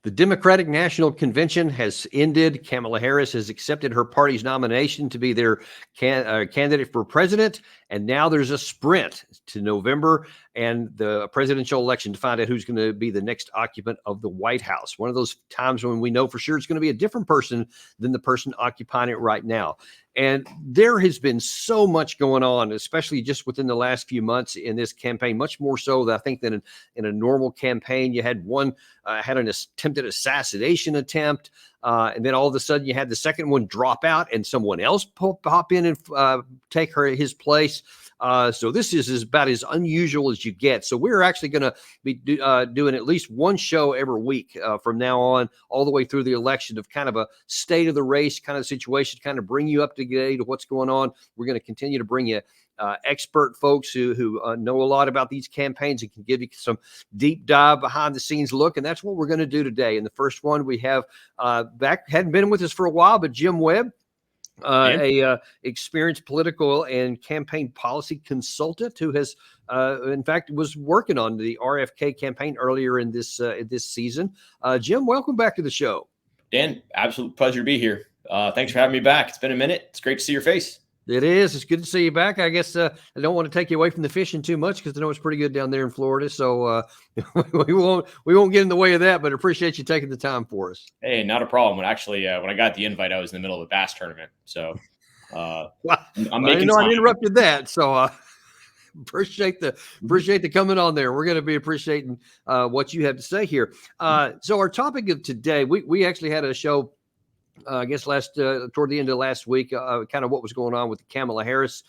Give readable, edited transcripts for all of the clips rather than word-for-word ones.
The Democratic National Convention has ended. Kamala Harris has accepted her party's nomination to be their candidate for president. And now there's a sprint to November and the presidential election to find out who's going to be the next occupant of the White House. One of those times when we know for sure it's going to be a different person than the person occupying it right now. And there has been so much going on, especially just within the last few months in this campaign, much more so than I think than in a normal campaign. You had one had an attempted assassination attempt, and then all of a sudden you had the second one drop out and someone else pop in and take his place. So this is about as unusual as you get. So we're actually going to be doing at least one show every week from now on, all the way through the election, of kind of a state of the race kind of situation, kind of bring you up to date to what's going on. We're going to continue to bring you expert folks who know a lot about these campaigns and can give you some deep dive behind the scenes look. And that's what we're going to do today. In the first one, we have hadn't been with us for a while, but Jim Webb, a experienced political and campaign policy consultant who has, in fact, was working on the RFK campaign earlier in this season. Jim, welcome back to the show. Dan, absolute pleasure to be here. Thanks for having me back. It's been a minute. It's great to see your face. It is. It's good to see you back. I guess I don't want to take you away from the fishing too much because I know it's pretty good down there in Florida. So we won't get in the way of that, but appreciate you taking the time for us. Hey, not a problem. When I got the invite, I was in the middle of a bass tournament. So I interrupted that. So appreciate the coming on there. We're going to be appreciating what you have to say here. So our topic of today, we actually had a show, I guess toward the end of last week, kind of what was going on with the Kamala Harris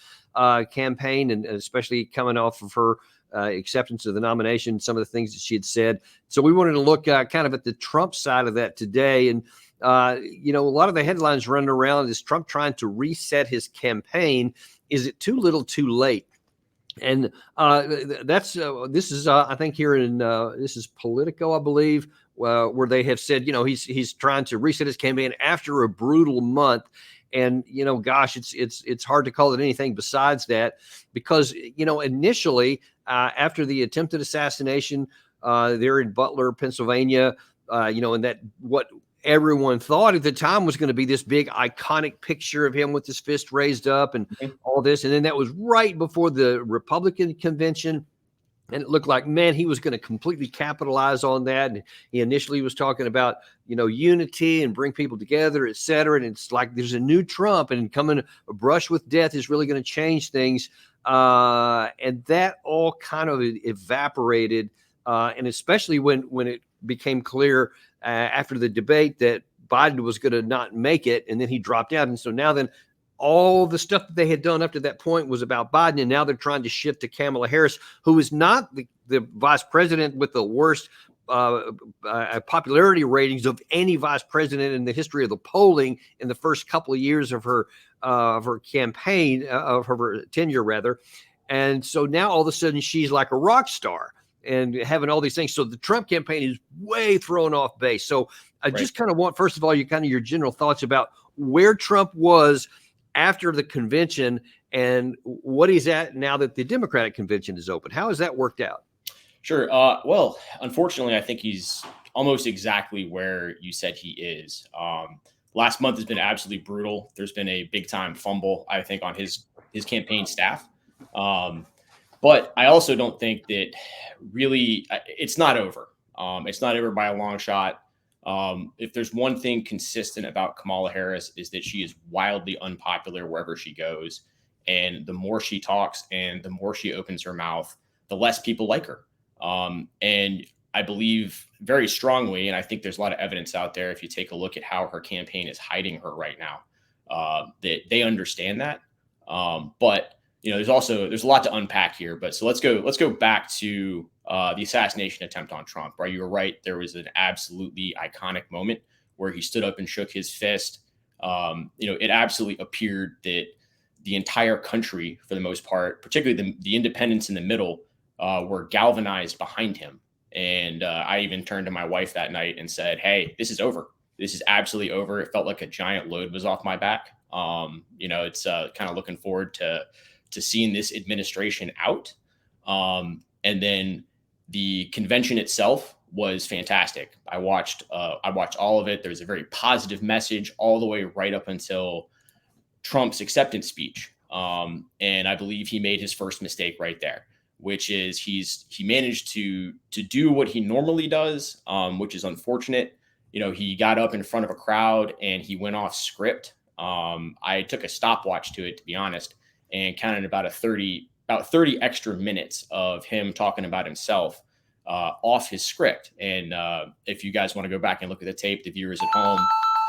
campaign, and especially coming off of her acceptance of the nomination, some of the things that she had said. So we wanted to look kind of at the Trump side of that today. And, a lot of the headlines running around is Trump trying to reset his campaign. Is it too little too late? And this is I think here in this is Politico, I believe, where they have said, he's trying to reset his campaign after a brutal month. And, gosh, it's hard to call it anything besides that, because, initially after the attempted assassination there in Butler, Pennsylvania, and that what everyone thought at the time was going to be this big iconic picture of him with his fist raised up and all this. And then that was right before the Republican convention. And it looked like, man, he was going to completely capitalize on that. And he initially was talking about, unity and bring people together, et cetera. And it's like there's a new Trump, and coming a brush with death is really going to change things. And that all kind of evaporated. And especially when it became clear after the debate that Biden was going to not make it, and then he dropped out. And so now then all the stuff that they had done up to that point was about Biden, and now they're trying to shift to Kamala Harris, who is not the vice president with the worst popularity ratings of any vice president in the history of the polling in the first couple of years of her campaign, of her tenure rather. And so now all of a sudden she's like a rock star and having all these things. So the Trump campaign is way thrown off base. So I just kind of want, first of all, your general thoughts about where Trump was after the convention and what he's at now that the Democratic convention is open. How has that worked out? Sure. Well, unfortunately, I think he's almost exactly where you said he is. Last month has been absolutely brutal. There's been a big time fumble, I think, on his campaign staff. But I also don't think that really it's not over. It's not over by a long shot. If there's one thing consistent about Kamala Harris is that she is wildly unpopular wherever she goes. And the more she talks and the more she opens her mouth, the less people like her. And I believe very strongly, and I think there's a lot of evidence out there, if you take a look at how her campaign is hiding her right now, that they understand that. But there's a lot to unpack here. But so let's go back to the assassination attempt on Trump. Right, you were right. There was an absolutely iconic moment where he stood up and shook his fist. It absolutely appeared that the entire country, for the most part, particularly the independents in the middle, were galvanized behind him. And I even turned to my wife that night and said, "Hey, this is over. This is absolutely over." It felt like a giant load was off my back. It's kind of looking forward to seeing this administration out. And then the convention itself was fantastic. I watched all of it. There's a very positive message all the way right up until Trump's acceptance speech. And I believe he made his first mistake right there, which is he managed to do what he normally does, which is unfortunate. He got up in front of a crowd and he went off script. I took a stopwatch to it, to be honest, and counted about 30 extra minutes of him talking about himself off his script. And if you guys want to go back and look at the tape, the viewers at home,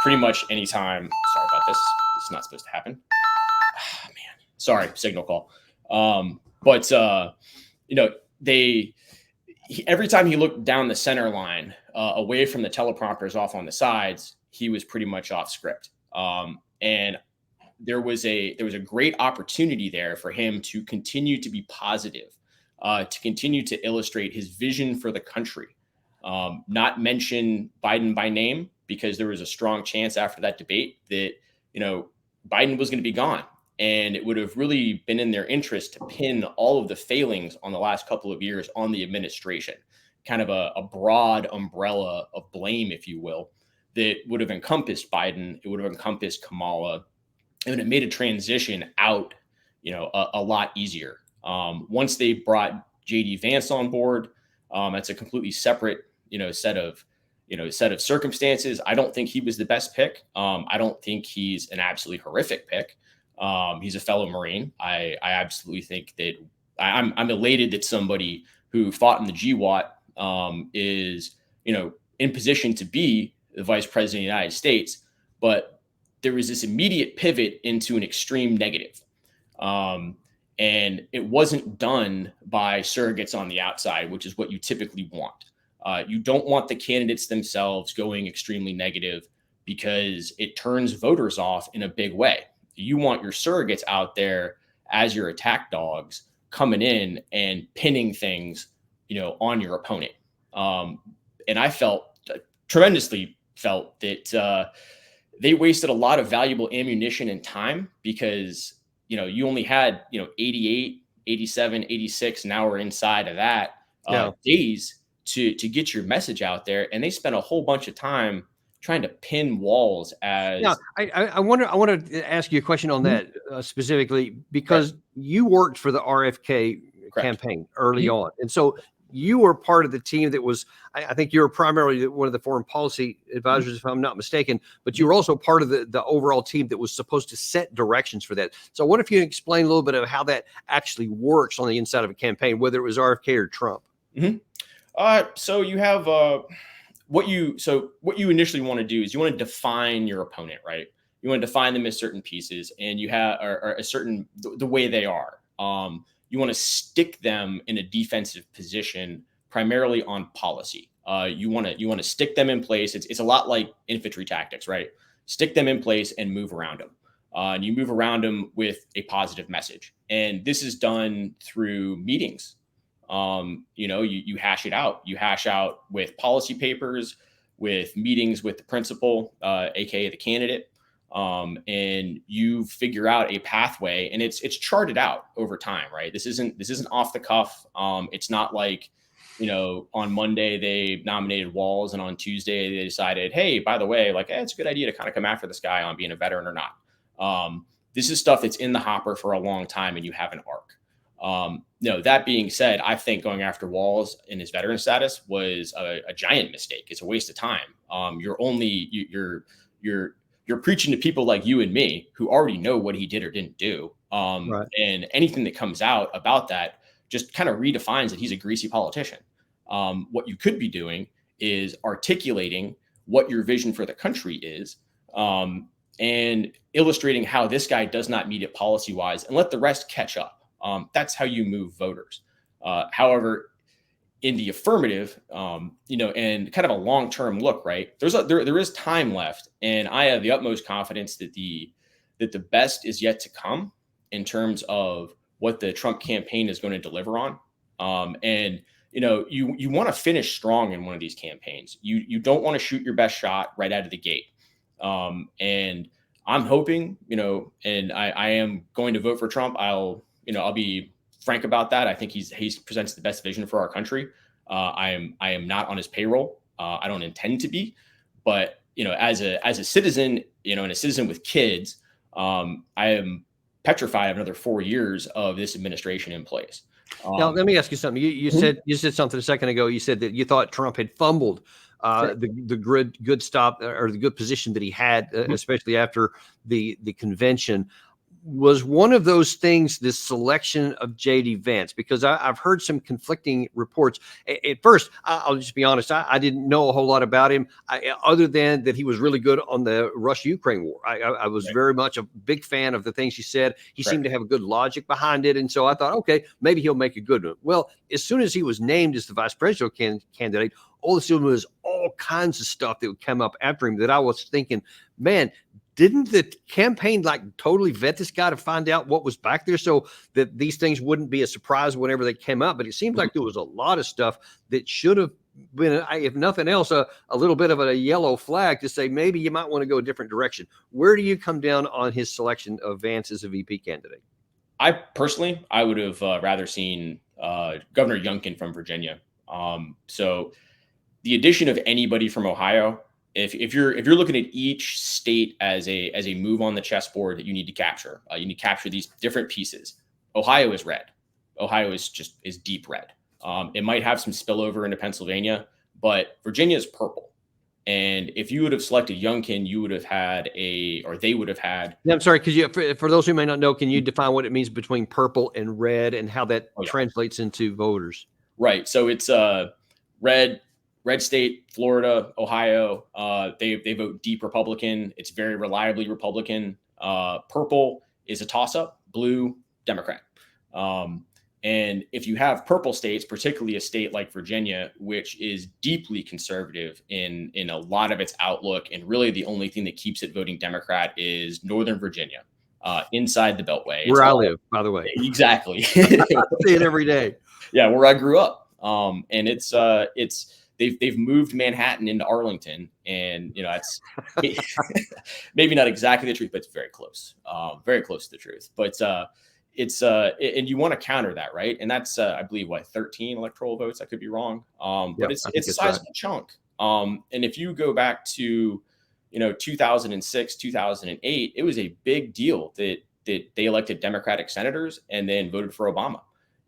pretty much anytime. Sorry about this. This is not supposed to happen. Oh, man, sorry, signal call. Every time he looked down the center line, away from the teleprompters off on the sides, he was pretty much off script. And there was a great opportunity there for him to continue to be positive, to continue to illustrate his vision for the country, not mention Biden by name, because there was a strong chance after that debate that, Biden was going to be gone. And it would have really been in their interest to pin all of the failings on the last couple of years on the administration, kind of a broad umbrella of blame, if you will, that would have encompassed Biden. It would have encompassed Kamala, and it made a transition out, a lot easier. Once they brought JD Vance on board, that's a completely separate, set of circumstances. I don't think he was the best pick. I don't think he's an absolutely horrific pick. He's a fellow Marine. I absolutely think that I'm elated that somebody who fought in the GWAT is, in position to be the vice president of the United States. But there was this immediate pivot into an extreme negative. And it wasn't done by surrogates on the outside, which is what you typically want. You don't want the candidates themselves going extremely negative, because it turns voters off in a big way. You want your surrogates out there as your attack dogs, coming in and pinning things, on your opponent. And I tremendously felt that they wasted a lot of valuable ammunition and time, because, you only had, 88, 87, 86, now we're inside of that days to get your message out there. And they spent a whole bunch of time trying to pin walls as. Yeah, I want to ask you a question on that specifically, because you worked for the RFK campaign early on. And so you were part of the team that was, I think you were primarily one of the foreign policy advisors, if I'm not mistaken, but you were also part of the overall team that was supposed to set directions for that. So what if you explain a little bit of how that actually works on the inside of a campaign, whether it was RFK or Trump? So you have what you initially want to do is you want to define your opponent, right? You want to define them as certain pieces, and you have or a certain the way they are. You want to stick them in a defensive position, primarily on policy. You want to stick them in place. It's a lot like infantry tactics, right? Stick them in place and move around them. And you move around them with a positive message. And this is done through meetings. You hash it out. You hash out with policy papers, with meetings with the principal, aka the candidate, and you figure out a pathway, and it's charted out over time, right? This isn't off the cuff. It's not like, on Monday they nominated Walz, and on Tuesday they decided, hey, by the way, it's a good idea to kind of come after this guy on being a veteran or not. This is stuff that's in the hopper for a long time, and you have an arc. That being said, I think going after Walz in his veteran status was a giant mistake. It's a waste of time. You're preaching to people like you and me who already know what he did or didn't do. Right. And anything that comes out about that just kind of redefines that he's a greasy politician. What you could be doing is articulating what your vision for the country is, and illustrating how this guy does not meet it policy-wise, and let the rest catch up. That's how you move voters. However, in the affirmative, and kind of a long-term look, right? There is time left, and I have the utmost confidence that the best is yet to come in terms of what the Trump campaign is going to deliver on. And you want to finish strong in one of these campaigns. You don't want to shoot your best shot right out of the gate. And I'm hoping, and I am going to vote for Trump. I'll be frank about that. I think he presents the best vision for our country. I am not on his payroll. I don't intend to be, but as a citizen, and a citizen with kids, I am petrified of another 4 years of this administration in place. Now, let me ask you something. You said something a second ago. You said that you thought Trump had fumbled the good stop or the good position that he had, especially after the convention. Was one of those things this selection of J.D. Vance? Because I've heard some conflicting reports. At first, I'll just be honest, I didn't know a whole lot about him, other than that he was really good on the Russia-Ukraine war. I was very much a big fan of the things he said. He seemed to have a good logic behind it. And so I thought, okay, maybe he'll make a good one. Well, as soon as he was named as the vice presidential candidate, all of a sudden was all kinds of stuff that would come up after him that I was thinking, man, didn't the campaign totally vet this guy to find out what was back there so that these things wouldn't be a surprise whenever they came up? But it seems like there was a lot of stuff that should have been, if nothing else, a little bit of a yellow flag to say maybe you might want to go a different direction. Where do you come down on his selection of Vance as a VP candidate? I would have rather seen Governor Youngkin from Virginia. So the addition of anybody from Ohio, if you're looking at each state as a move on the chessboard that you need to capture, you need to capture these different pieces. Ohio is red. Ohio is deep red. It might have some spillover into Pennsylvania, but Virginia is purple. And if you would have selected Youngkin, you would have had they would have had. I'm sorry, because for those who may not know, can you define what it means between purple and red and how that translates into voters? Right. So it's red state, Florida, Ohio. They vote deep Republican. It's very reliably Republican. Purple is a toss-up. Blue, Democrat. And if you have purple states, particularly a state like Virginia, which is deeply conservative in a lot of its outlook, and really the only thing that keeps it voting Democrat is Northern Virginia, inside the Beltway. Where I live, by the way. Exactly. I see it every day. Yeah, where I grew up. And it's they've moved Manhattan into Arlington, and that's maybe not exactly the truth, but it's very close to the truth. But and you want to counter that, right? And that's I believe 13 electoral votes. I could be wrong, but it's a sizable chunk. And if you go back to 2006, 2008, it was a big deal that they elected Democratic senators and then voted for Obama.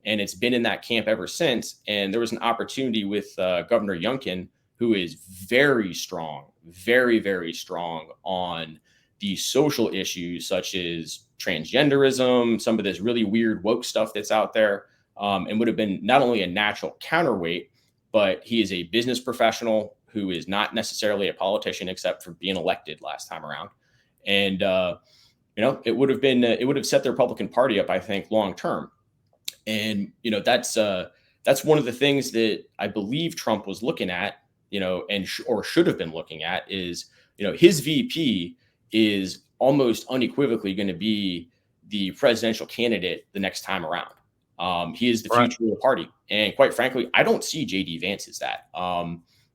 And it's been in that camp ever since. And there was an opportunity with Governor Youngkin, who is very strong, very, very strong on the social issues such as transgenderism, some of this really weird woke stuff that's out there, and would have been not only a natural counterweight, but he is a business professional who is not necessarily a politician except for being elected last time around. And, it would have set the Republican Party up, I think, long term. And, that's one of the things that I believe Trump was looking at, or should have been looking at is, his VP is almost unequivocally going to be the presidential candidate the next time around. He is the future of the party. And quite frankly, I don't see J.D. Vance as that.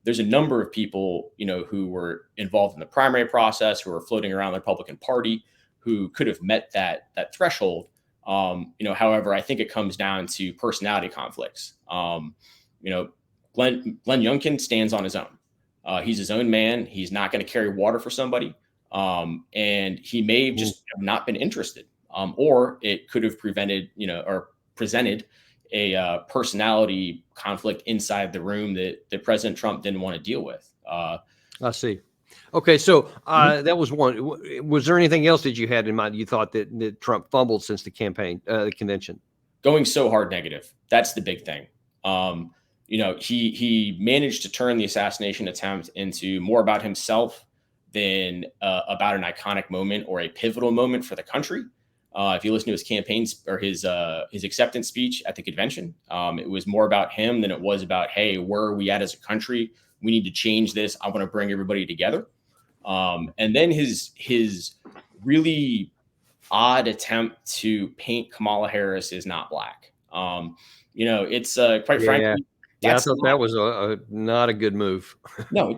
There's a number of people, who were involved in the primary process, who are floating around the Republican Party, who could have met that threshold. However, I think it comes down to personality conflicts. Glenn Youngkin stands on his own. He's his own man. He's not going to carry water for somebody. And he may just have not been interested. Or it could have presented a personality conflict inside the room that President Trump didn't want to deal with. I see. Okay, so that was one. Was there anything else that you had in mind? You thought that Trump fumbled since the campaign, the convention? Going so hard negative. That's the big thing. He managed to turn the assassination attempt into more about himself than about an iconic moment or a pivotal moment for the country. If you listen to his campaign or his acceptance speech at the convention, it was more about him than it was about, hey, where are we at as a country? We need to change this. I want to bring everybody together. And then his really odd attempt to paint Kamala Harris as not black. It's quite frankly. Yeah, I thought that was not a good move. No,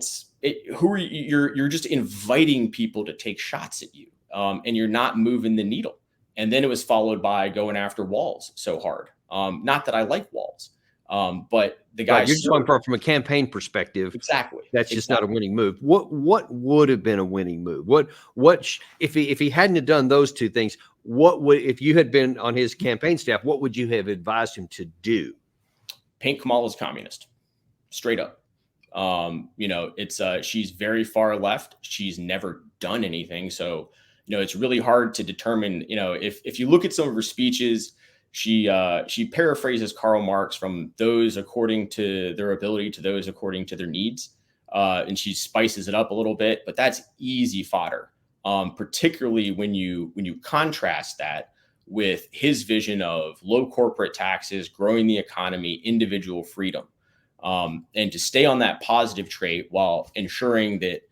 who are you? You're just inviting people to take shots at you, and you're not moving the needle. And then it was followed by going after Walz so hard. Not that I like Walz, But the Right, guys, you're just talking from a campaign perspective. exactly, That's just not a winning move. What would have been a winning move? If he hadn't have done those two things? What would, if you had been on his campaign staff? What would you have advised him to do? Paint Kamala's communist, straight up. It's she's very far left. She's never done anything, so it's really hard to determine. If you look at some of her speeches, she paraphrases Karl Marx from those according to their ability to those according to their needs, and she spices it up a little bit. But that's easy fodder, particularly when you contrast that with his vision of low corporate taxes, growing the economy, individual freedom. And to stay on that positive trait while ensuring that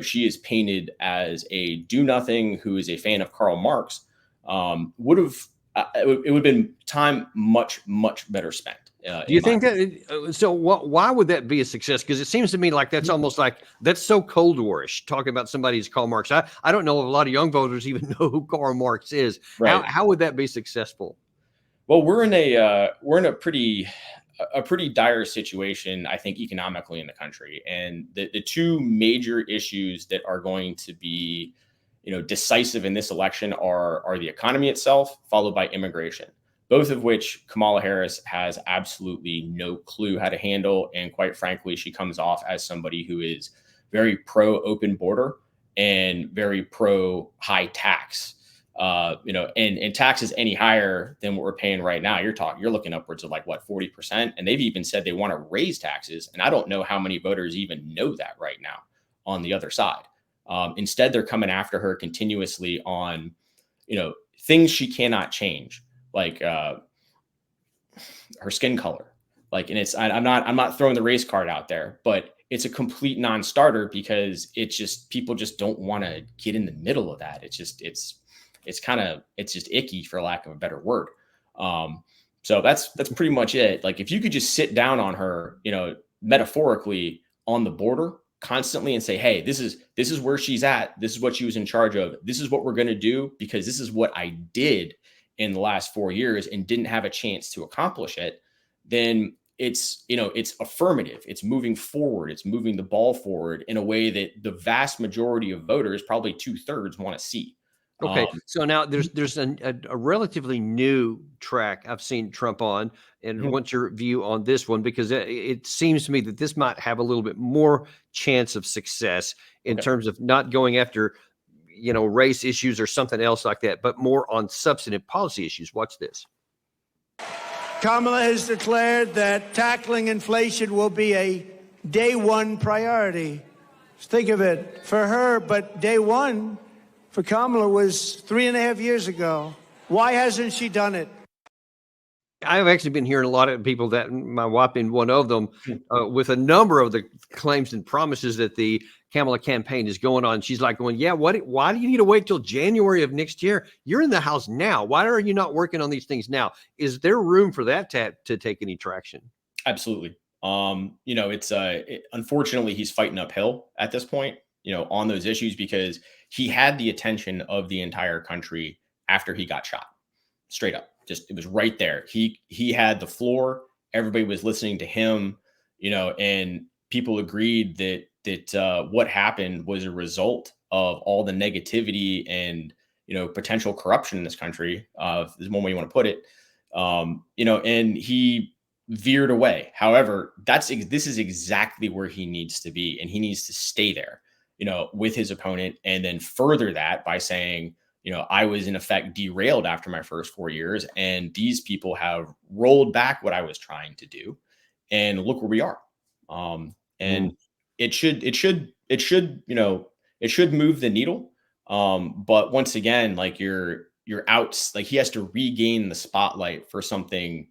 she is painted as a do nothing who is a fan of Karl Marx, would have it would have been time much better spent. Do you think that? So why would that be a success? Because it seems to me like that's almost like that's so Cold War-ish, talking about somebody who's Karl Marx. I don't know if a lot of young voters even know who Karl Marx is. Right. How would that be successful? Well, we're in a pretty dire situation, I think, economically in the country. And the two major issues that are going to be, decisive in this election are the economy itself, followed by immigration, both of which Kamala Harris has absolutely no clue how to handle. And quite frankly, she comes off as somebody who is very pro open border and very pro high tax. And taxes any higher than what we're paying right now, you're looking upwards of like what, 40%. And they've even said they want to raise taxes. And I don't know how many voters even know that right now on the other side. Instead, they're coming after her continuously on, things she cannot change, like her skin color. Like, and I'm not throwing the race card out there, but it's a complete non-starter because people just don't want to get in the middle of that. It's just icky, for lack of a better word. So that's pretty much it. Like, if you could just sit down on her, metaphorically on the border constantly and say, hey, this is where she's at. This is what she was in charge of. This is what we're going to do because this is what I did in the last 4 years and didn't have a chance to accomplish it. Then it's affirmative. It's moving forward. It's moving the ball forward in a way that the vast majority of voters, probably 2/3, want to see. Okay, so now there's a relatively new track I've seen Trump on, and what's your view on this one? Because it seems to me that this might have a little bit more chance of success in terms of not going after, race issues or something else like that, but more on substantive policy issues. Watch this. Kamala has declared that tackling inflation will be a day one priority. Just think of it, for her, but day one for Kamala was 3.5 years ago. Why hasn't she done it? I've actually been hearing a lot of people, that my wife being one of them, with a number of the claims and promises that the Kamala campaign is going on. She's like going, yeah, why do you need to wait till January of next year? You're in the House now. Why are you not working on these things now? Is there room for that to take any traction? Absolutely. Unfortunately, he's fighting uphill at this point, on those issues, because he had the attention of the entire country after he got shot. Straight up. Just, it was right there. He had the floor. Everybody was listening to him, and people agreed that what happened was a result of all the negativity and, potential corruption in this country. Is one way you want to put it. And he veered away. However, this is exactly where he needs to be, and he needs to stay there, with his opponent, and then further that by saying, I was in effect derailed after my first 4 years, and these people have rolled back what I was trying to do, and look where we are. And it should move the needle. But once again, like you're out, like he has to regain the spotlight for something,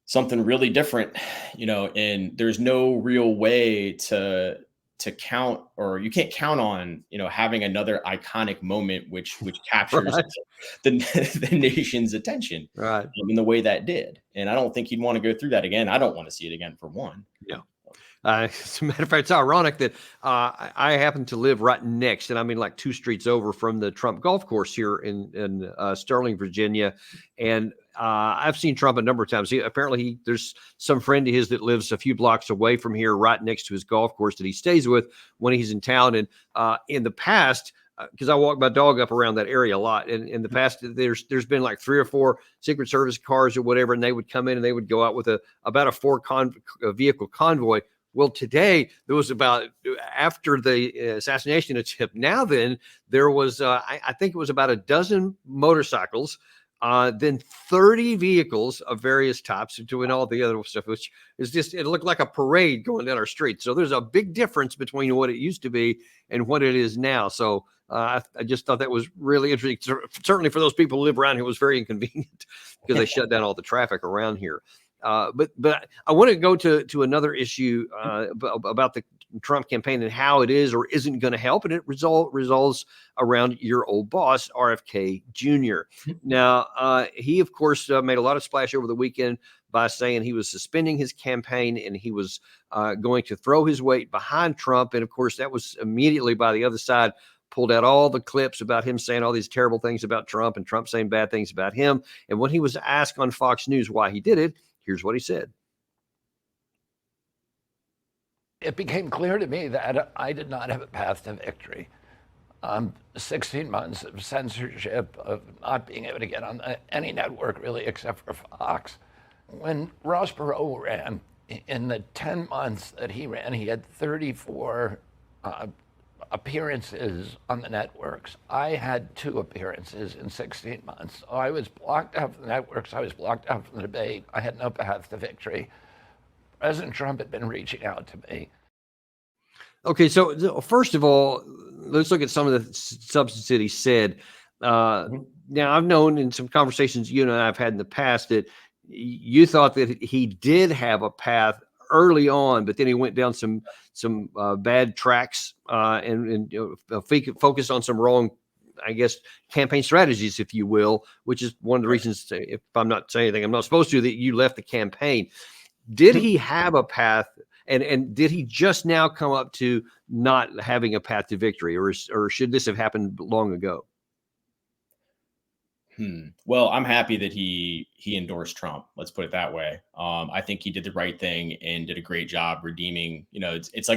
something really different, and there's no real way to count, or you can't count on, having another iconic moment, which captures the nation's attention, in the way that did. And I don't think he'd want to go through that again. I don't want to see it again, for one. Yeah. As a matter of fact, it's ironic that I happen to live right next, and I mean like 2 streets over from the Trump golf course here in Sterling, Virginia. And I've seen Trump a number of times. There's some friend of his that lives a few blocks away from here, right next to his golf course that he stays with when he's in town. And in the past, because I walk my dog up around that area a lot. And in the past, there's been like 3 or 4 Secret Service cars or whatever, and they would come in and they would go out with about a 4-vehicle convoy. Well, today there was after the assassination attempt. Now then, there was I think it was about a dozen motorcycles, then 30 vehicles of various types, doing all the other stuff, which is it looked like a parade going down our street. So there's a big difference between what it used to be and what it is now. So I just thought that was really interesting. Certainly for those people who live around here, it was very inconvenient because they shut down all the traffic around here. But I want to go to another issue about the Trump campaign and how it is or isn't going to help, and it resolves around your old boss, RFK Jr. Now, he of course made a lot of splash over the weekend by saying he was suspending his campaign and he was going to throw his weight behind Trump, and of course that was immediately by the other side pulled out all the clips about him saying all these terrible things about Trump and Trump saying bad things about him. And when he was asked on Fox News why he did it, here's what he said. It became clear to me that I did not have a path to victory. 16 months of censorship, of not being able to get on any network really except for Fox. When Ross Perot ran, in the 10 months that he ran, he had 34 appearances on the networks. I had 2 appearances in 16 months. So I was blocked out from the networks. I was blocked out from the debate. I had no path to victory. President Trump had been reaching out to me. Okay, so first of all, let's look at some of the substance that he said. Now, I've known in some conversations you and I've had in the past that you thought that he did have a path early on, but then he went down some bad tracks and focused on some wrong, I guess, campaign strategies, if you will, which is one of the reasons, if I'm not saying anything I'm not supposed to, that you left the campaign. Did he have a path, and did he just now come up to not having a path to victory, or should this have happened long ago? Well, I'm happy that he endorsed Trump. Let's put it that way. I think he did the right thing and did a great job redeeming. It's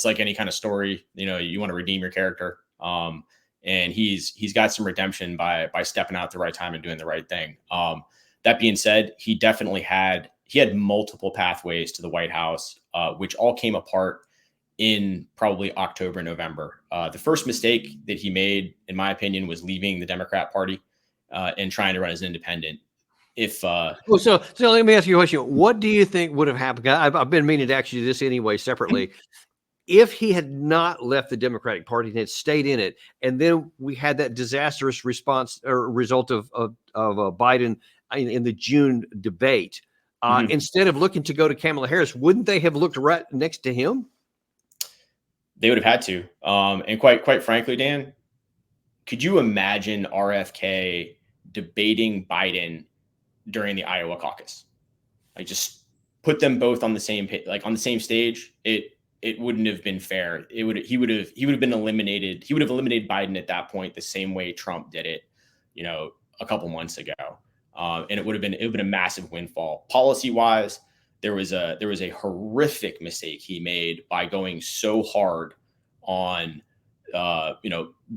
like any kind of story. You want to redeem your character, and he's got some redemption by stepping out at the right time and doing the right thing. That being said, he definitely had multiple pathways to the White House, which all came apart in probably October, November. The first mistake that he made, in my opinion, was leaving the Democrat Party and trying to run as an independent. So let me ask you a question. What do you think would have happened? I've been meaning to ask you this anyway, separately. If he had not left the Democratic Party and had stayed in it, and then we had that disastrous response or result of Biden in the June debate, instead of looking to go to Kamala Harris, wouldn't they have looked right next to him? They would have had to. And quite frankly, Dan, could you imagine RFK debating Biden during the Iowa caucus? Like, just put them both on the same on the same stage. It wouldn't have been fair. He would have been eliminated. He would have eliminated Biden at that point the same way Trump did it, a couple months ago. And it would have been a massive windfall. Policy wise, there was a horrific mistake he made by going so hard on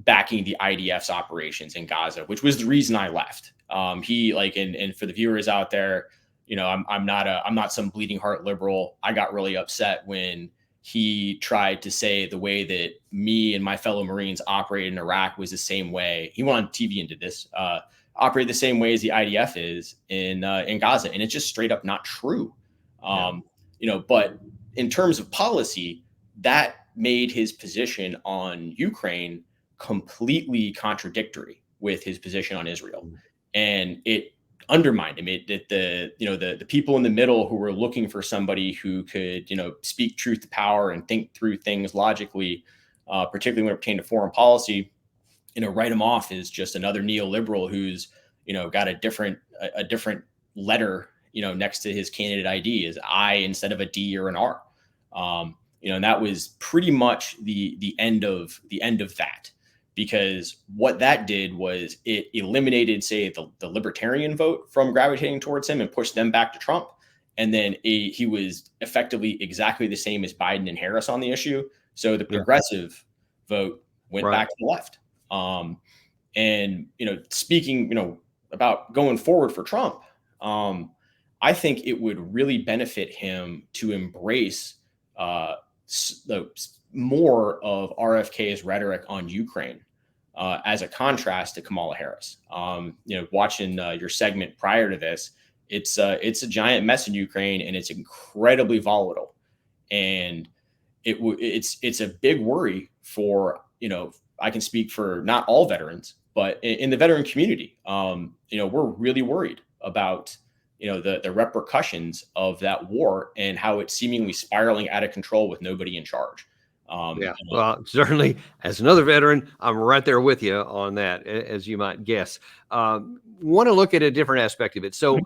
backing the IDF's operations in Gaza, which was the reason I left. And for the viewers out there, I'm not some bleeding heart liberal. I got really upset when he tried to say the way that me and my fellow Marines operated in Iraq was the same way. He went on TV and did this, operate the same way as the IDF is in Gaza. And it's just straight up not true. But in terms of policy, that made his position on Ukraine completely contradictory with his position on Israel. And it undermined him. The people in the middle who were looking for somebody who could, speak truth to power and think through things logically, particularly when it pertained to foreign policy, write him off as just another neoliberal who's, got a different letter, next to his candidate ID is I instead of a D or an R. and that was pretty much the end of that, because what that did was it eliminated, say, the libertarian vote from gravitating towards him and pushed them back to Trump. And then he was effectively exactly the same as Biden and Harris on the issue. So the progressive vote went back to the left. And, speaking, about going forward for Trump, I think it would really benefit him to embrace more of RFK's rhetoric on Ukraine as a contrast to Kamala Harris. Watching your segment prior to this, it's a giant mess in Ukraine, and it's incredibly volatile, and it's a big worry for, I can speak for not all veterans, but in the veteran community. We're really worried about the repercussions of that war and how it's seemingly spiraling out of control with nobody in charge. Well, certainly, as another veteran, I'm right there with you on that, as you might guess. Want to look at a different aspect of it. So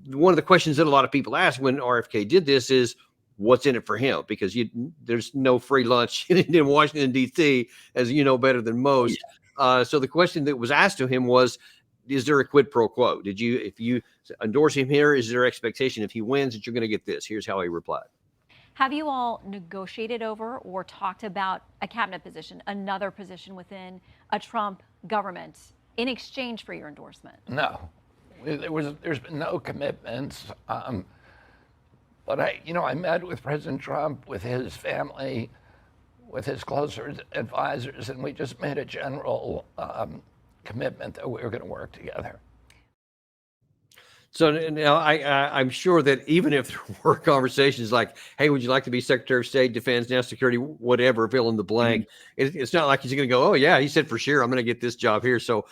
one of the questions that a lot of people ask when RFK did this is, what's in it for him? Because there's no free lunch in Washington, D.C., as you know better than most. So the question that was asked to him was, is there a quid pro quo? If you endorse him here, is there expectation if he wins that you're going to get this? Here's how he replied. Have you all negotiated over or talked about a cabinet position, another position within a Trump government in exchange for your endorsement? No, there's been no commitments. But I met with President Trump, with his family, with his closer advisors, and we just made a general commitment that we were going to work together. So now I'm sure that even if there were conversations like, hey, would you like to be Secretary of State, Defense, National Security, whatever, fill in the blank, it's not like he's going to go, oh, yeah, he said for sure I'm going to get this job here. So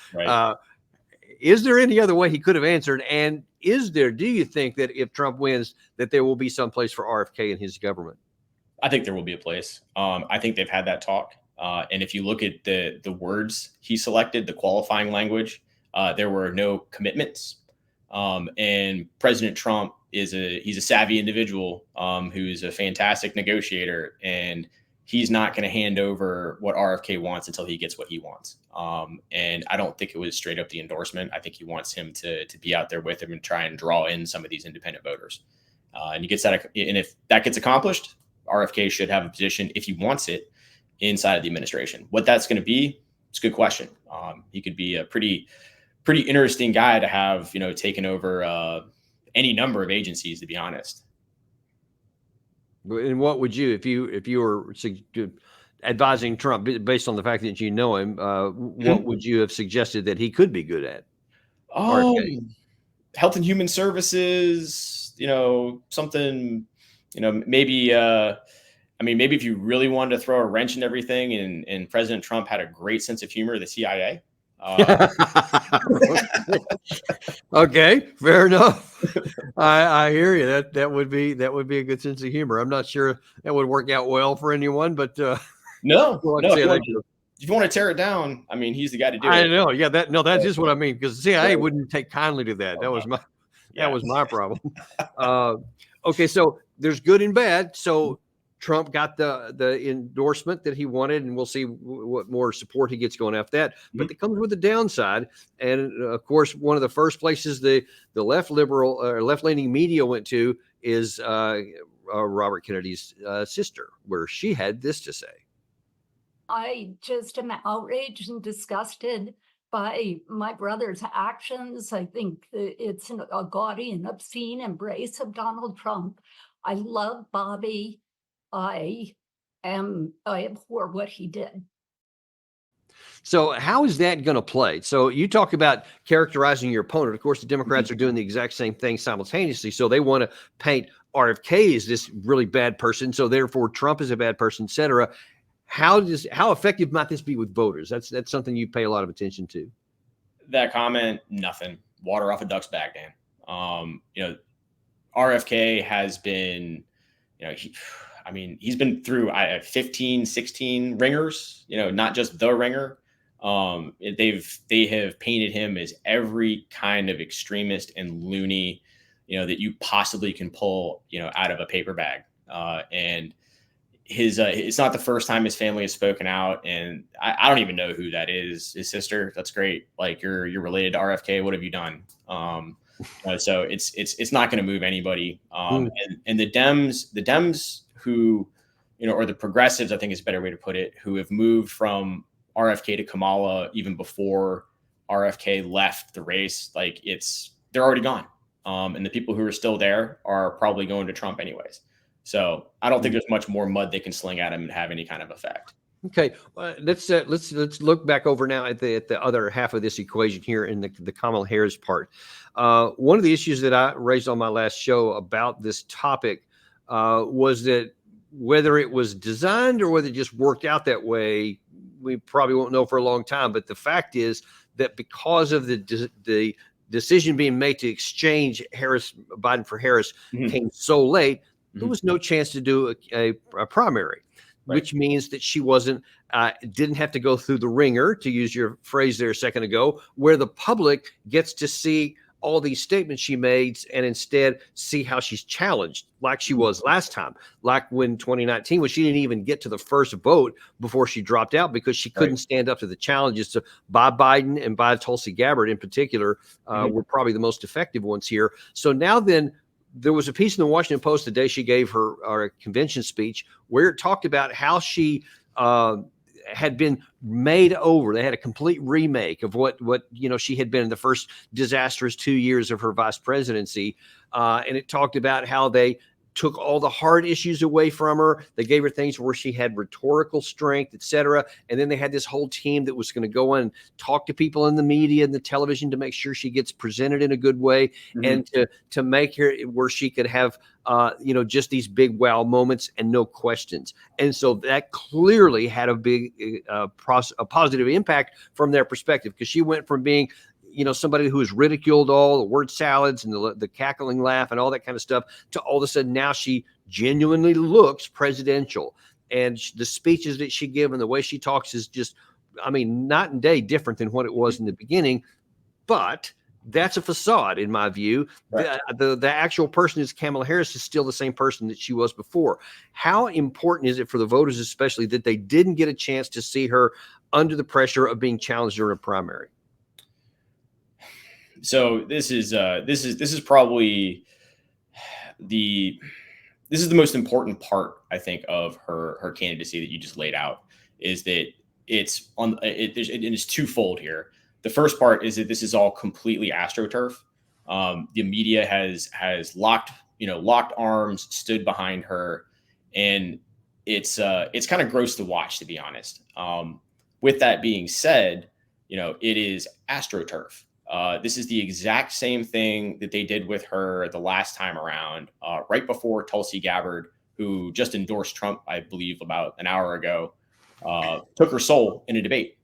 is there any other way he could have answered? And do you think that if Trump wins, that there will be some place for RFK in his government? I think there will be a place. I think they've had that talk. And if you look at the words he selected, the qualifying language, there were no commitments. And President Trump he's a savvy individual who's a fantastic negotiator, and he's not going to hand over what RFK wants until he gets what he wants. And I don't think it was straight up the endorsement. I think he wants him to be out there with him and try and draw in some of these independent voters. And he gets that. And if that gets accomplished, RFK should have a position, if he wants it, inside of the administration. What that's going to be, it's a good question. He could be a pretty interesting guy to have, taken over any number of agencies, to be honest. And what would you, if you were advising Trump based on the fact that you know him, what would you have suggested that he could be good at? Health and Human Services, something, maybe, maybe if you really wanted to throw a wrench in everything, and President Trump had a great sense of humor, the CIA. Okay, fair enough. I hear you. That would be a good sense of humor. I'm not sure that would work out well for anyone, but no. If you want to tear it down, he's the guy to do it. I know. Yeah, that's just what I mean, because the CIA wouldn't take kindly to that. That was my problem. Okay, so there's good and bad. So Trump got the endorsement that he wanted, and we'll see what more support he gets going after that. But it comes with a downside, and of course, one of the first places the left leaning media went to is Robert Kennedy's sister, where she had this to say. I just am outraged and disgusted by my brother's actions. I think it's a gaudy and obscene embrace of Donald Trump. I love Bobby. I abhor what he did. So how is that going to play? So you talk about characterizing your opponent. Of course, the Democrats are doing the exact same thing simultaneously. So they want to paint RFK as this really bad person. So therefore, Trump is a bad person, et cetera. How effective might this be with voters? That's something you pay a lot of attention to. That comment, nothing. Water off a duck's back, Dan. RFK has been, he's been through 15, 16 ringers, not just the ringer. They have painted him as every kind of extremist and loony, that you possibly can pull, out of a paper bag. And it's not the first time his family has spoken out, and I don't even know who that is. His sister. That's great. Like you're related to RFK. What have you done? So it's not going to move anybody. And the Dems who, or the progressives, I think is a better way to put it, who have moved from RFK to Kamala even before RFK left the race, like they're already gone. And the people who are still there are probably going to Trump anyways. So I don't think there's much more mud they can sling at him and have any kind of effect. Okay, let's look back over now at the other half of this equation here in the Kamala Harris part. One of the issues that I raised on my last show about this topic was that whether it was designed or whether it just worked out that way, we probably won't know for a long time. But the fact is that because of the decision being made to exchange Biden for Harris came so late, there was no chance to do a primary, which means that she didn't have to go through the ringer, to use your phrase there a second ago, where the public gets to see all these statements she made and instead see how she's challenged, like she was last time, like when 2019, when she didn't even get to the first vote before she dropped out because she couldn't stand up to the challenges by Biden and by Tulsi Gabbard in particular, were probably the most effective ones here. So now then, there was a piece in the Washington Post the day she gave her convention speech where it talked about how she had been made over. They had a complete remake of what she had been in the first disastrous 2 years of her vice presidency. And it talked about how they took all the hard issues away from her. They gave her things where she had rhetorical strength, et cetera. And then they had this whole team that was going to go in and talk to people in the media and the television to make sure she gets presented in a good way and to make her where she could have, just these big wow moments and no questions. And so that clearly had a big, a positive impact from their perspective, because she went from being somebody who is ridiculed, all the word salads and the cackling laugh and all that kind of stuff, to all of a sudden now she genuinely looks presidential. And the speeches that she gives and the way she talks is just, night and day different than what it was in the beginning. But that's a facade, in my view. Right. The actual person is Kamala Harris is still the same person that she was before. How important is it for the voters, especially, that they didn't get a chance to see her under the pressure of being challenged during a primary? So this is probably the most important part, I think, of her candidacy that you just laid out, is that it is twofold here. The first part is that this is all completely AstroTurf. The media has locked arms, stood behind her, and it's kind of gross to watch, to be honest. With that being said, it is AstroTurf. This is the exact same thing that they did with her the last time around, right before Tulsi Gabbard, who just endorsed Trump, I believe, about an hour ago, took her soul in a debate.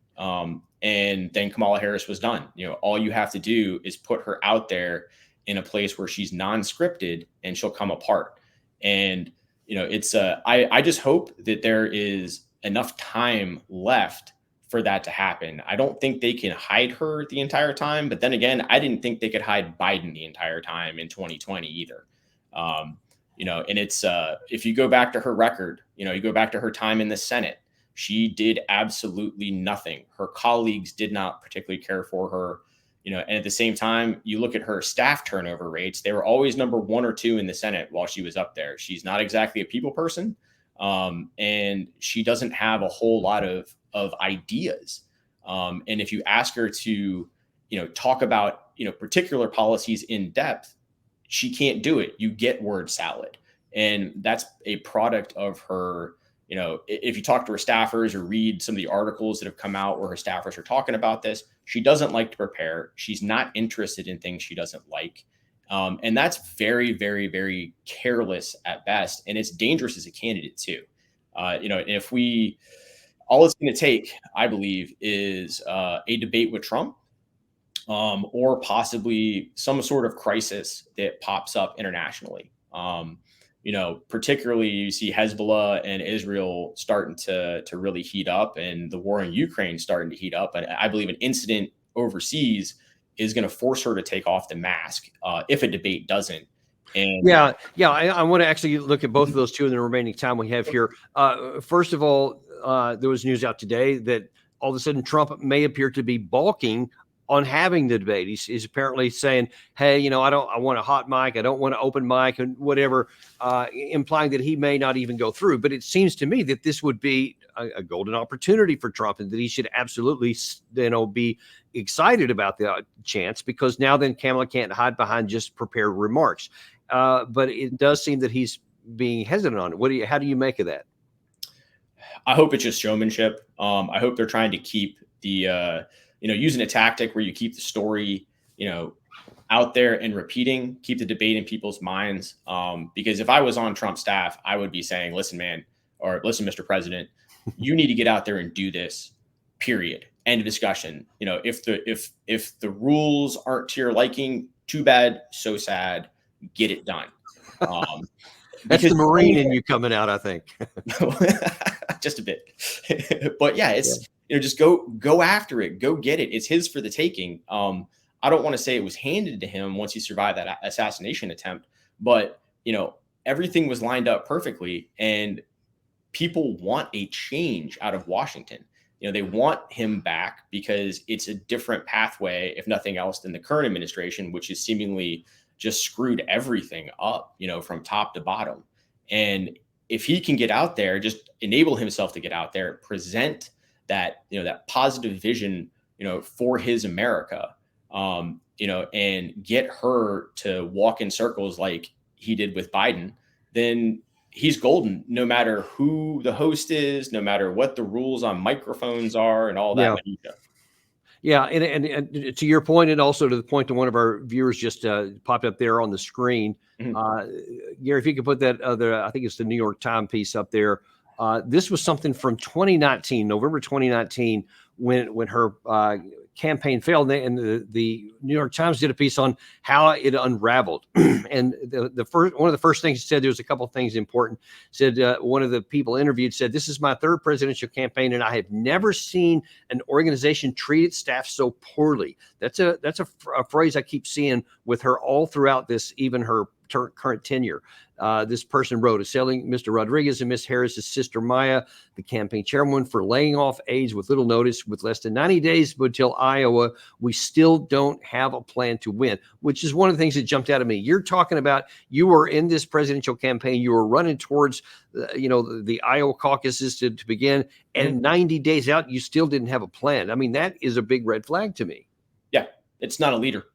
And then Kamala Harris was done. All you have to do is put her out there in a place where she's non-scripted and she'll come apart. And, I just hope that there is enough time left for that to happen. I don't think they can hide her the entire time, but then again, I didn't think they could hide Biden the entire time in 2020 either. And it's if you go back to her record, you go back to her time in the Senate, she did absolutely nothing. Her colleagues did not particularly care for her, and at the same time, you look at her staff turnover rates, they were always number 1 or 2 in the Senate while she was up there. She's not exactly a people person. And she doesn't have a whole lot of ideas. And if you ask her to, talk about, particular policies in depth, she can't do it. You get word salad. And that's a product of her, if you talk to her staffers or read some of the articles that have come out where her staffers are talking about this, she doesn't like to prepare. She's not interested in things she doesn't like. And that's very, very, very careless at best. And it's dangerous as a candidate too. If all it's going to take, I believe, is a debate with Trump, or possibly some sort of crisis that pops up internationally. Particularly you see Hezbollah and Israel starting to really heat up, and the war in Ukraine starting to heat up. And I believe an incident overseas is going to force her to take off the mask if a debate doesn't. And I want to actually look at both of those two in the remaining time we have here. First of all, there was news out today that all of a sudden Trump may appear to be balking on having the debate. He's apparently saying, "Hey, I want a hot mic. I don't want an open mic, and whatever," implying that he may not even go through. But it seems to me that this would be a golden opportunity for Trump, and that he should absolutely, be excited about the chance, because now then Kamala can't hide behind just prepared remarks. But it does seem that he's being hesitant on it. How do you make of that? I hope it's just showmanship. I hope they're trying to keep the, using a tactic where you keep the story, out there and repeating, keep the debate in people's minds. Because if I was on Trump's staff, I would be saying, listen, man, or listen, Mr. President, you need to get out there and do this, period. End of discussion. If the rules aren't to your liking, too bad, so sad, get it done. That's the Marine in you coming out, I think. Just a bit. But yeah, it's just go after it, go get it. It's his for the taking. I don't want to say it was handed to him once he survived that assassination attempt, but everything was lined up perfectly, and people want a change out of Washington. They want him back because it's a different pathway, if nothing else, than the current administration, which is seemingly just screwed everything up, from top to bottom. And if he can get out there, just enable himself to get out there, present that, that positive vision, for his America, and get her to walk in circles like he did with Biden, then he's golden, no matter who the host is, no matter what the rules on microphones are and all that. Yeah, and to your point, and also to the point that one of our viewers just popped up there on the screen, Gary, if you could put that other, I think it's the New York Times piece up there. This was something from 2019, November 2019, when her campaign failed, and the New York Times did a piece on how it unraveled. And one of the first things it said, there was a couple of things important. Said one of the people interviewed said, "This is my third presidential campaign, and I have never seen an organization treat its staff so poorly." That's a phrase I keep seeing with her all throughout this, even her current tenure. This person wrote, "Selling Mr. Rodriguez and Miss Harris's sister Maya, the campaign chairwoman, for laying off aides with little notice. With less than 90 days until Iowa, we still don't have a plan to win," which is one of the things that jumped out at me. You're talking about, you were in this presidential campaign, you were running towards the Iowa caucuses to begin, and 90 days out, you still didn't have a plan. I mean, that is a big red flag to me. Yeah, it's not a leader.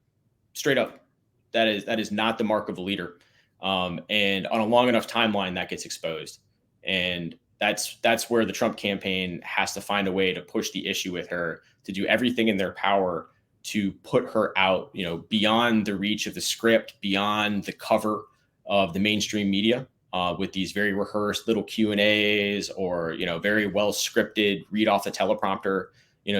Straight up. That is not the mark of a leader. And on a long enough timeline, that gets exposed. And that's where the Trump campaign has to find a way to push the issue with her, to do everything in their power to put her out, beyond the reach of the script, beyond the cover of the mainstream media, with these very rehearsed little Q&As or, very well scripted, read off the teleprompter,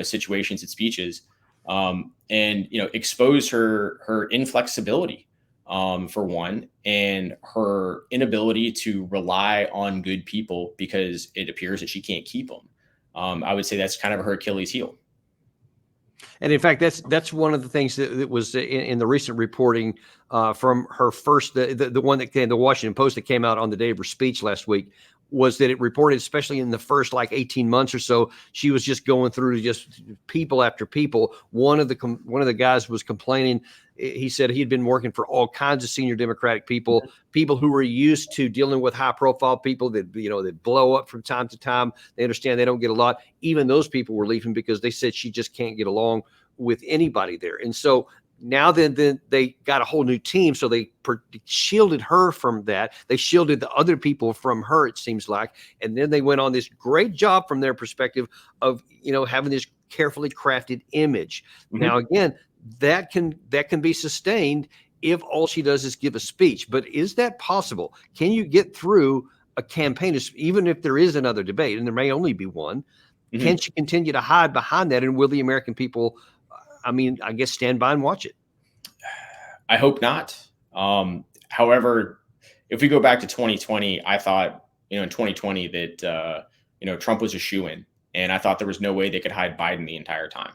situations and speeches. And expose her inflexibility, for one, and her inability to rely on good people, because it appears that she can't keep them. I would say that's kind of her Achilles heel. And in fact, that's one of the things that was in the recent reporting from her first, the one that came, the Washington Post, that came out on the day of her speech last week, was that it reported, especially in the first 18 months or so, she was just going through just people after people. One of the guys was complaining. He said he had been working for all kinds of senior Democratic people who were used to dealing with high profile people that, that blow up from time to time. They understand they don't get a lot. Even those people were leaving because they said she just can't get along with anybody there. And so now then they got a whole new team. So they shielded her from that. They shielded the other people from her, it seems like. And then they went on this great job from their perspective of, having this carefully crafted image. Now, again, that can be sustained if all she does is give a speech. But is that possible? Can you get through a campaign, even if there is another debate, and there may only be one? Can she continue to hide behind that? And will the American people, I guess, stand by and watch it? I hope not. However, if we go back to 2020, I thought, in 2020 that, Trump was a shoo-in, and I thought there was no way they could hide Biden the entire time.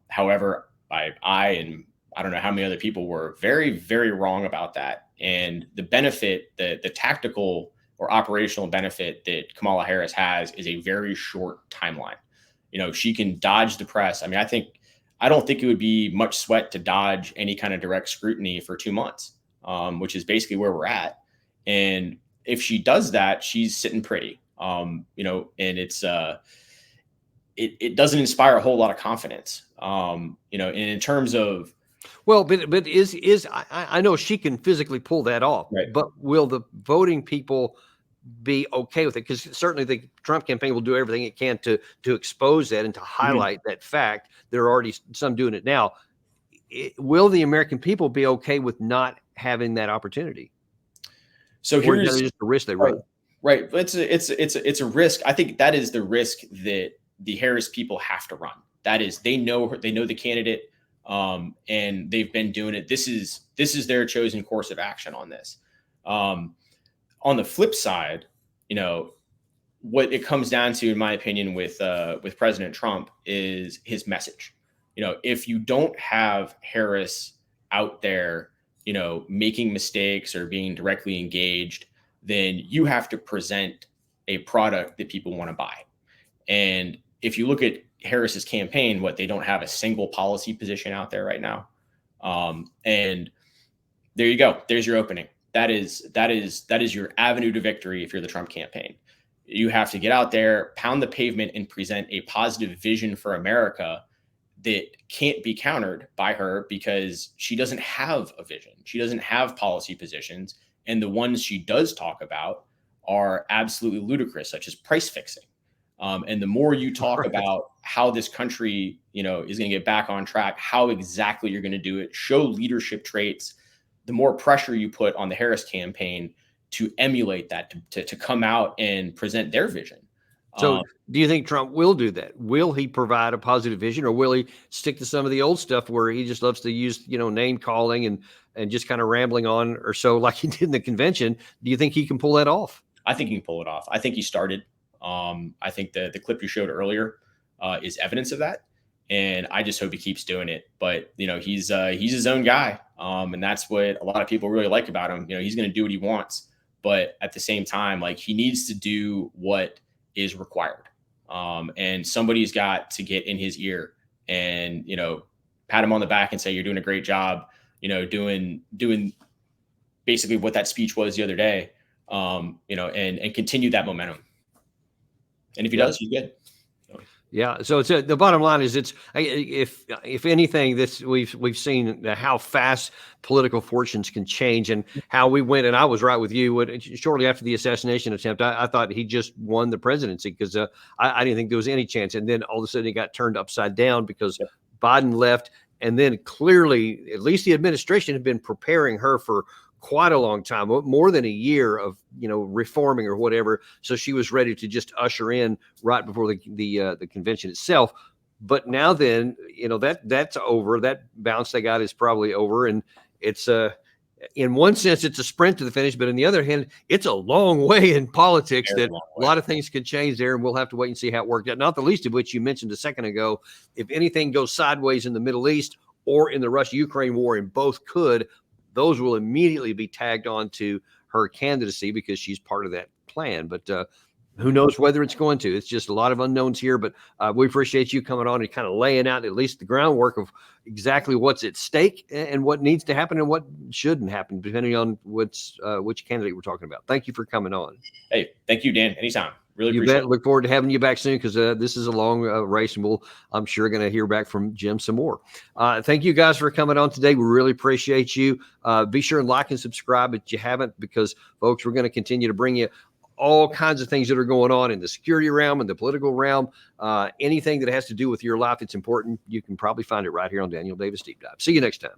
However, I and I don't know how many other people were very, very wrong about that. And the benefit, the tactical or operational benefit that Kamala Harris has is a very short timeline. She can dodge the press. I mean, I don't think it would be much sweat to dodge any kind of direct scrutiny for 2 months, which is basically where we're at. And if she does that, she's sitting pretty, and it doesn't inspire a whole lot of confidence, and in terms of, well, but I know she can physically pull that off, right. But will the voting people be okay with it? Because certainly the Trump campaign will do everything it can to expose that and to highlight that fact. There are already some doing it now. Will the American people be okay with not having that opportunity? So here's just the risk they run. Right. It's a risk. I think that is the risk that the Harris people have to run. That is, they know the candidate, and they've been doing it. This is their chosen course of action on this. On the flip side, what it comes down to, in my opinion, with President Trump is his message. If you don't have Harris out there, making mistakes or being directly engaged, then you have to present a product that people want to buy. And if you look at Harris's campaign, they don't have a single policy position out there right now. And there you go. There's your opening. That is your avenue to victory. If you're the Trump campaign, you have to get out there, pound the pavement, and present a positive vision for America that can't be countered by her, because she doesn't have a vision. She doesn't have policy positions. And the ones she does talk about are absolutely ludicrous, such as price fixing. And the more you talk about how this country, is going to get back on track, how exactly you're going to do it, show leadership traits, the more pressure you put on the Harris campaign to emulate that, to come out and present their vision. So do you think Trump will do that? Will he provide a positive vision, or will he stick to some of the old stuff where he just loves to use, name calling and just kind of rambling on or so, like he did in the convention? Do you think he can pull that off? I think he can pull it off. I think he started. I think the clip you showed earlier is evidence of that. And I just hope he keeps doing it. But, he's his own guy. And that's what a lot of people really like about him. He's going to do what he wants. But at the same time, he needs to do what is required. And somebody's got to get in his ear and, pat him on the back and say, you're doing a great job, doing basically what that speech was the other day, and continue that momentum. And if he does, he's good. Yeah. So the bottom line is, if anything, we've seen how fast political fortunes can change, and how we went. And I was right with you. Shortly after the assassination attempt, I thought he just won the presidency, because I didn't think there was any chance. And then all of a sudden, it got turned upside down because Biden left, and then clearly, at least the administration had been preparing her for quite a long time, more than a year of reforming or whatever. So she was ready to just usher in right before the convention itself. But now then, that's over. That bounce they got is probably over, and it's in one sense it's a sprint to the finish, but on the other hand, it's a long way in politics. That a lot of things could change there, and we'll have to wait and see how it worked out. Not the least of which you mentioned a second ago. If anything goes sideways in the Middle East or in the Russia-Ukraine war, and both could, those will immediately be tagged on to her candidacy, because she's part of that plan. But who knows whether it's going to? It's just a lot of unknowns here. But we appreciate you coming on and kind of laying out at least the groundwork of exactly what's at stake and what needs to happen and what shouldn't happen, depending on which candidate we're talking about. Thank you for coming on. Hey, thank you, Dan. Anytime. Really You appreciate bet. it. Look forward to having you back soon, because this is a long race, and I'm sure, going to hear back from Jim some more. Thank you guys for coming on today. We really appreciate you. Be sure and like and subscribe if you haven't, because, folks, we're going to continue to bring you all kinds of things that are going on in the security realm and the political realm. Anything that has to do with your life that's important, you can probably find it right here on Daniel Davis Deep Dive. See you next time.